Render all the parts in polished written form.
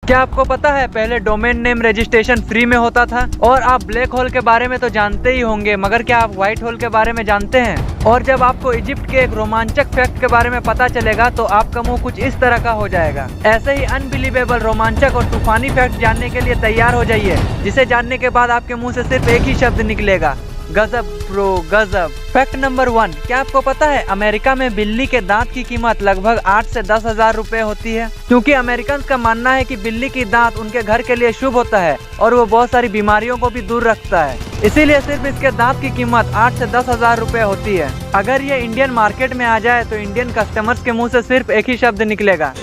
क्या आपको पता है पहले डोमेन नेम रजिस्ट्रेशन फ्री में होता था? और आप ब्लैक होल के बारे में तो जानते ही होंगे, मगर क्या आप व्हाइट होल के बारे में जानते हैं? और जब आपको इजिप्ट के एक रोमांचक फैक्ट के बारे में पता चलेगा तो आपका मुंह कुछ इस तरह का हो जाएगा। ऐसे ही अनबिलीवेबल, रोमांचक और तूफानी फैक्ट जानने के लिए तैयार हो जाइए, जिसे जानने के बाद आपके मुंह से सिर्फ एक ही शब्द निकलेगा, गजब ब्रो गजब। फैक्ट नंबर 1, क्या आपको पता है अमेरिका में बिल्ली के दांत की कीमत लगभग 8 से 10 हजार रुपए होती है? क्योंकि अमेरिकन का मानना है कि बिल्ली की दांत उनके घर के लिए शुभ होता है और वो बहुत सारी बीमारियों को भी दूर रखता है, इसीलिए सिर्फ इसके दांत की कीमत 8 से 10 हजार रुपए होती है। अगर ये इंडियन मार्केट में आ जाए तो इंडियन कस्टमर्स के मुँह से सिर्फ एक ही शब्द निकलेगा,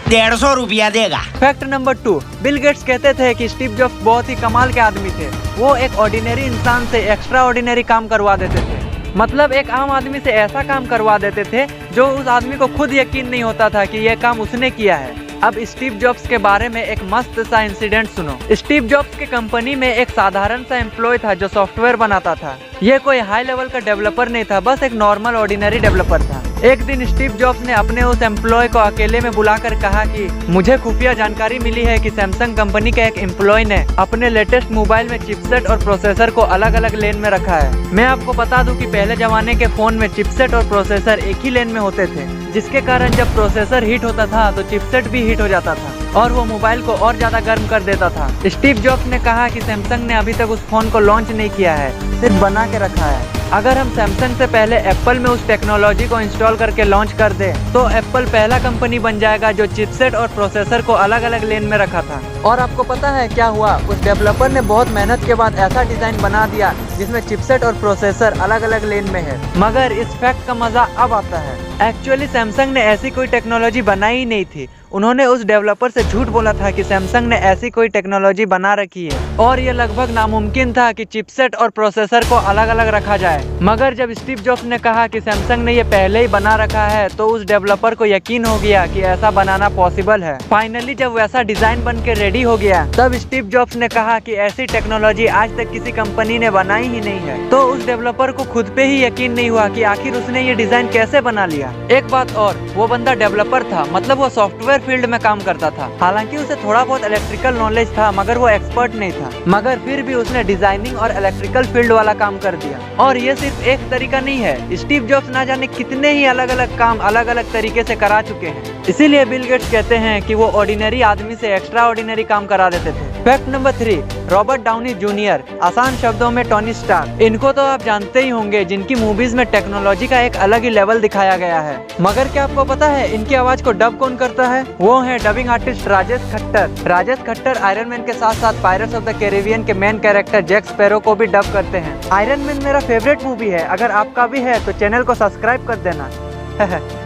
150 रुपया देगा। फैक्ट नंबर 2, बिल गेट्स कहते थे कि स्टीव जॉब्स बहुत ही कमाल के आदमी थे। वो एक ऑर्डिनरी इंसान से एक्स्ट्रा ऑर्डिनरी काम करवा देते थे, मतलब एक आम आदमी से ऐसा काम करवा देते थे जो उस आदमी को खुद यकीन नहीं होता था कि यह काम उसने किया है। अब स्टीव जॉब्स के बारे में एक मस्त सा इंसिडेंट सुनो। स्टीव जॉब्स के कंपनी में एक साधारण सा एम्प्लॉय था जो सॉफ्टवेयर बनाता था। ये कोई हाई लेवल का डेवलपर नहीं था, बस एक नॉर्मल ऑर्डिनरी डेवलपर था। एक दिन स्टीव जॉब्स ने अपने उस एम्प्लॉय को अकेले में बुलाकर कहा कि मुझे खुफिया जानकारी मिली है कि सैमसंग कंपनी के एक एम्प्लॉय ने अपने लेटेस्ट मोबाइल में चिपसेट और प्रोसेसर को अलग अलग लेन में रखा है। मैं आपको बता दूं कि पहले जमाने के फोन में चिपसेट और प्रोसेसर एक ही लेन में होते थे, जिसके कारण जब प्रोसेसर हीट होता था तो चिपसेट भी हीट हो जाता था और वो मोबाइल को और ज्यादा गर्म कर देता था। स्टीव जॉब्स ने कहा कि सैमसंग ने अभी तक उस फोन को लॉन्च नहीं किया है, सिर्फ बना के रखा है। अगर हम सैमसंग से पहले एप्पल में उस टेक्नोलॉजी को इंस्टॉल करके लॉन्च कर दे तो एप्पल पहला कंपनी बन जाएगा जो चिपसेट और प्रोसेसर को अलग अलग लेन में रखा था। और आपको पता है क्या हुआ? उस डेवलपर ने बहुत मेहनत के बाद ऐसा डिजाइन बना दिया जिसमें चिपसेट और प्रोसेसर अलग अलग लेन में है। मगर इस फैक्ट का मजा अब आता है, एक्चुअली सैमसंग ने ऐसी कोई टेक्नोलॉजी बनाई ही नहीं थी। उन्होंने उस डेवलपर से झूठ बोला था कि सैमसंग ने ऐसी कोई टेक्नोलॉजी बना रखी है और ये लगभग नामुमकिन था कि चिपसेट और प्रोसेसर को अलग अलग रखा जाए। मगर जब स्टीव जॉब्स ने कहा कि सैमसंग ने ये पहले ही बना रखा है तो उस डेवलपर को यकीन हो गया कि ऐसा बनाना पॉसिबल है। फाइनली जब वैसा डिजाइन बन के रेडी हो गया तब स्टीव जॉब्स ने कहा कि ऐसी टेक्नोलॉजी आज तक किसी कंपनी ने बनाई ही नहीं है। तो उस डेवलपर को खुद पे ही यकीन नहीं हुआ कि आखिर उसने ये डिजाइन कैसे बना लिया। एक बात और, वो बंदा डेवलपर था, मतलब वो सॉफ्टवेयर फील्ड में काम करता था। हालांकि उसे थोड़ा बहुत इलेक्ट्रिकल नॉलेज था मगर वो एक्सपर्ट नहीं था, मगर फिर भी उसने डिजाइनिंग और इलेक्ट्रिकल फील्ड वाला काम कर दिया। और ये सिर्फ एक तरीका नहीं है, स्टीव जॉब्स ना जाने कितने ही अलग अलग काम अलग अलग तरीके से करा चुके हैं। इसीलिए बिल गेट्स कहते हैं कि वो ऑर्डिनरी आदमी से एक्स्ट्रा ऑर्डिनरी काम करा देते थे। Fact number 3, Robert Downey junior, आसान शब्दों में टोनी स्टार्क। इनको तो आप जानते ही होंगे, जिनकी मूवीज में टेक्नोलॉजी का एक अलग ही लेवल दिखाया गया है। मगर क्या आपको पता है इनकी आवाज को डब कौन करता है? वो है dubbing artist Rajesh Khattar. Rajesh Khattar iron man के साथ साथ पायरेट्स ऑफ द कैरिबियन के मेन कैरेक्टर जैक स्पैरो को भी डब करते हैं। आयरन मैन मेरा फेवरेट मूवी है, अगर आपका भी है तो चैनल को सब्सक्राइब कर देना।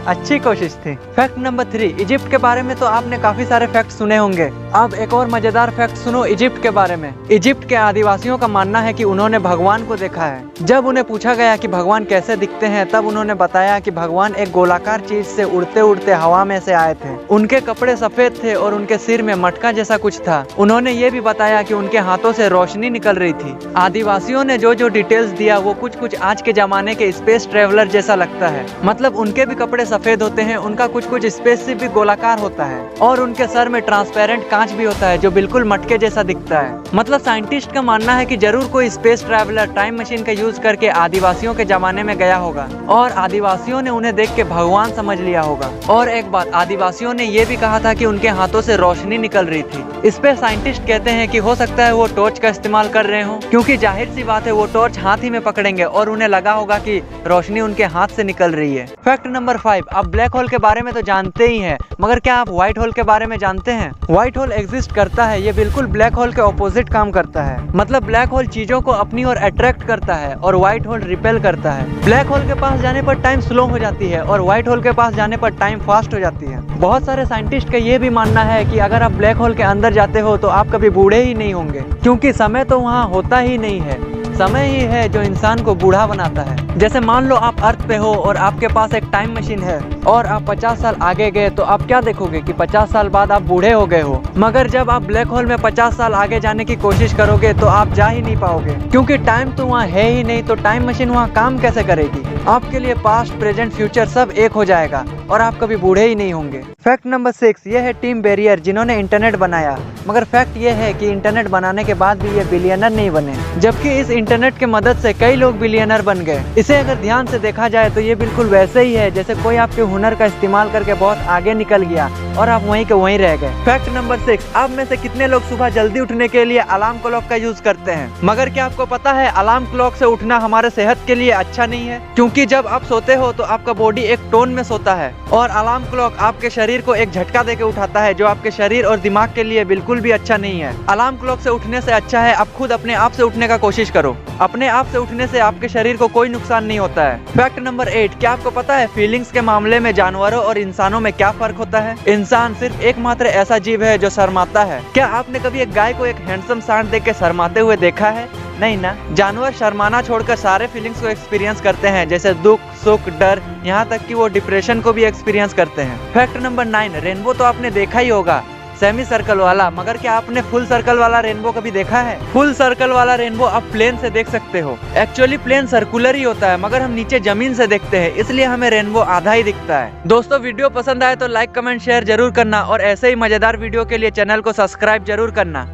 अच्छी कोशिश थी। फैक्ट नंबर 3, इजिप्ट के बारे में तो आपने काफी सारे फैक्ट सुने होंगे। अब एक और मजेदार फैक्ट सुनो इजिप्ट के बारे में। इजिप्ट के आदिवासियों का मानना है कि उन्होंने भगवान को देखा है। जब उन्हें पूछा गया कि भगवान कैसे दिखते हैं तब उन्होंने बताया कि भगवान एक गोलाकार चीज से उड़ते उड़ते हवा में से आए थे। उनके कपड़े सफेद थे और उनके सिर में मटका जैसा कुछ था। उन्होंने ये भी बताया कि उनके हाथों से रोशनी निकल रही थी। आदिवासियों ने जो जो डिटेल्स दिया वो कुछ कुछ आज के जमाने के स्पेस ट्रेवलर जैसा लगता है। मतलब उनके भी कपड़े सफेद होते हैं, उनका कुछ कुछ स्पेस से भी गोलाकार होता है और उनके सर में ट्रांसपेरेंट कांच भी होता है जो बिल्कुल मटके जैसा दिखता है। मतलब साइंटिस्ट का मानना है कि जरूर कोई स्पेस ट्रैवलर टाइम मशीन का यूज करके आदिवासियों के जमाने में गया होगा और आदिवासियों ने उन्हें देख के भगवान समझ लिया होगा। और एक बात, आदिवासियों ने ये भी कहा था कि उनके हाथों से रोशनी निकल रही थी। इस पे साइंटिस्ट कहते हैं कि हो सकता है वो टॉर्च का इस्तेमाल कर रहे हो, क्योंकि जाहिर सी बात है वो टॉर्च हाथ ही में पकड़ेंगे और उन्हें लगा होगा कि रोशनी उनके हाथ से निकल रही है। फैक्ट नंबर 5, आप ब्लैक होल के बारे में तो जानते ही हैं, मगर क्या आप व्हाइट होल के बारे में जानते हैं? व्हाइट होल एग्जिस्ट करता है, ये बिल्कुल ब्लैक होल के ऑपोजिट काम करता है। मतलब ब्लैक होल चीजों को अपनी ओर अट्रैक्ट करता है और व्हाइट होल रिपेल करता है। ब्लैक होल के पास जाने पर टाइम स्लो हो जाती है और व्हाइट होल के पास जाने पर टाइम फास्ट हो जाती है। बहुत सारे साइंटिस्ट का ये भी मानना है कि अगर आप ब्लैक होल के अंदर जाते हो तो आप कभी बूढ़े ही नहीं होंगे, क्योंकि समय तो वहाँ होता ही नहीं है। समय ही है जो इंसान को बूढ़ा बनाता है। जैसे मान लो आप अर्थ पे हो और आपके पास एक टाइम मशीन है और आप 50 साल आगे गए तो आप क्या देखोगे कि 50 साल बाद आप बूढ़े हो गए हो। मगर जब आप ब्लैक होल में 50 साल आगे जाने की कोशिश करोगे तो आप जा ही नहीं पाओगे, क्योंकि टाइम तो वहाँ है ही नहीं, तो टाइम मशीन वहाँ काम कैसे करेगी। आपके लिए पास्ट, प्रेजेंट, फ्यूचर सब एक हो जाएगा और आप कभी बूढ़े ही नहीं होंगे। फैक्ट नंबर 6, ये है टिम बेरियर, जिन्होंने इंटरनेट बनाया। मगर फैक्ट ये है कि इंटरनेट बनाने के बाद भी ये बिलियनर नहीं बने, जबकि इस इंटरनेट की मदद से कई लोग बिलियनर बन गए। इसे अगर ध्यान से देखा जाए तो ये बिल्कुल वैसे ही है जैसे कोई आपके हुनर का इस्तेमाल करके बहुत आगे निकल गया और आप वहीं के वहीं रह गए। फैक्ट नंबर 6, आप में से कितने लोग सुबह जल्दी उठने के लिए अलार्म क्लॉक का यूज करते हैं। मगर क्या आपको पता है अलार्म क्लॉक से उठना हमारे सेहत के लिए अच्छा नहीं है, क्योंकि जब आप सोते हो तो आपका बॉडी एक टोन में सोता है और अलार्म क्लॉक आपके शरीर को एक झटका देके उठाता है, जो आपके शरीर और दिमाग के लिए बिल्कुल भी अच्छा नहीं है। अलार्म क्लॉक से उठने से अच्छा है आप खुद अपने आप से उठने का कोशिश करो। अपने आप से उठने से आपके शरीर को कोई नुकसान नहीं होता है। फैक्ट नंबर 8, क्या आपको पता है फीलिंग्स के मामले में जानवरों और इंसानों में क्या फर्क होता है। इंसान सिर्फ एकमात्र ऐसा जीव है जो शर्माता है। क्या आपने कभी एक गाय को एक हैंडसम सांड देख के शर्माते हुए देखा है? नहीं ना। जानवर शर्माना छोड़कर सारे फीलिंग्स को एक्सपीरियंस करते हैं, जैसे दुख, सुख, डर, यहाँ तक कि वो डिप्रेशन को भी एक्सपीरियंस करते हैं। फैक्ट नंबर 9, रेनबो तो आपने देखा ही होगा, सेमी सर्कल वाला, मगर क्या आपने फुल सर्कल वाला रेनबो कभी देखा है? फुल सर्कल वाला रेनबो आप प्लेन से देख सकते हो। एक्चुअली प्लेन सर्कुलर ही होता है, मगर हम नीचे जमीन से देखते हैं, इसलिए हमें रेनबो आधा ही दिखता है। दोस्तों, वीडियो पसंद आए तो लाइक, कमेंट, शेयर जरूर करना और ऐसे ही मजेदार वीडियो के लिए चैनल को सब्सक्राइब जरूर करना।